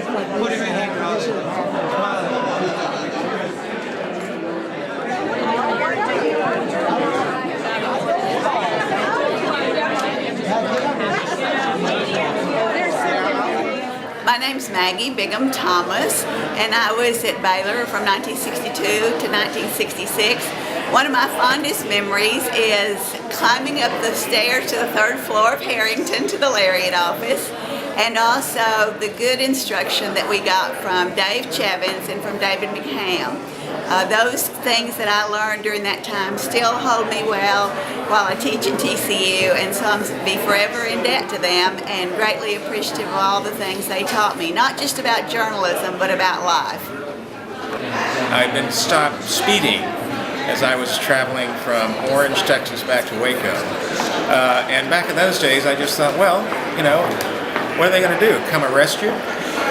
Put him in here, My name's Maggie Bigham Thomas, and I was at Baylor from 1962 to 1966. One of my fondest memories is climbing up the stairs to the third floor of Harrington to the Lariat office, and also the good instruction that we got from Dave Chevins and from David McCam. Those things that I learned during that time still hold me well while I teach at TCU, and so I'm be forever in debt to them and greatly appreciative of all the things they taught me, not just about journalism, but about life. I've been stopped speeding as I was traveling from Orange, Texas back to Waco. And back in those days, I just thought, well, you know, what are they going to do? Come arrest you?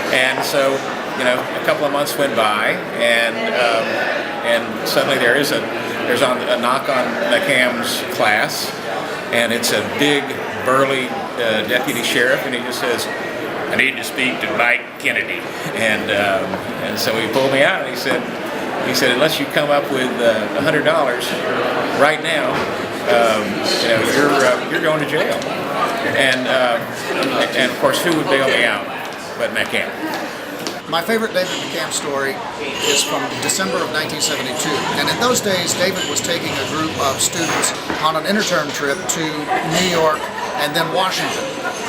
And so, you know, a couple of months went by, and suddenly there's a knock on McCam's class, and it's a big, burly deputy sheriff, and he just says, "I need to speak to Mike Kennedy." And so he pulled me out, and he said, "Unless you come up with $100 right now, you know, you're going to jail." And of course, who would bail me out but McCam? My favorite David McCam story is from December of 1972, and in those days David was taking a group of students on an interterm trip to New York and then Washington.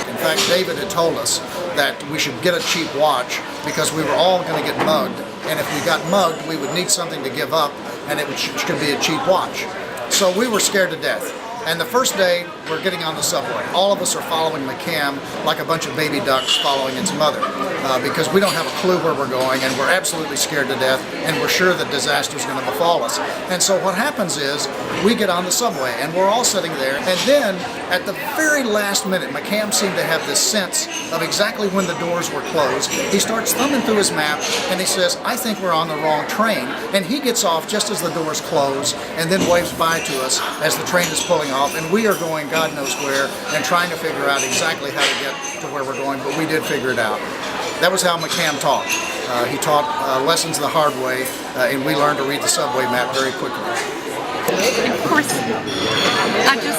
In fact, David had told us that we should get a cheap watch because we were all going to get mugged, and if we got mugged we would need something to give up, and it should be a cheap watch. So we were scared to death. And the first day, we're getting on the subway. All of us are following McCam like a bunch of baby ducks following its mother, because we don't have a clue where we're going, and we're absolutely scared to death, and we're sure that disaster is going to befall us. And so what happens is, we get on the subway, and we're all sitting there, and then, at the very last minute, McCam seemed to have this sense of exactly when the doors were closed. He starts thumbing through his map, and he says, "I think we're on the wrong train." And he gets off just as the doors close, and then waves bye to us as the train is pulling off, and we are going God knows where and trying to figure out exactly how to get to where we're going, but we did figure it out. That was how McCam taught. He taught lessons the hard way, and we learned to read the subway map very quickly. Of course, I just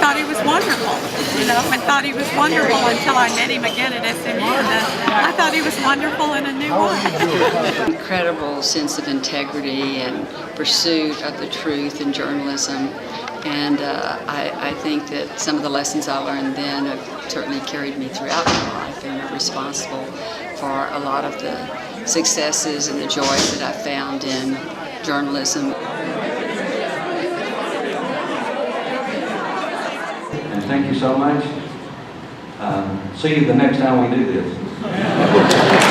thought he was wonderful. You know, I thought he was wonderful until I met him again at SMU, and then I thought he was wonderful in a new way. Incredible sense of integrity and pursuit of the truth in journalism. And I think that some of the lessons I learned then have certainly carried me throughout my life and are responsible for a lot of the successes and the joys that I found in journalism. And thank you so much. See you the next time we do this.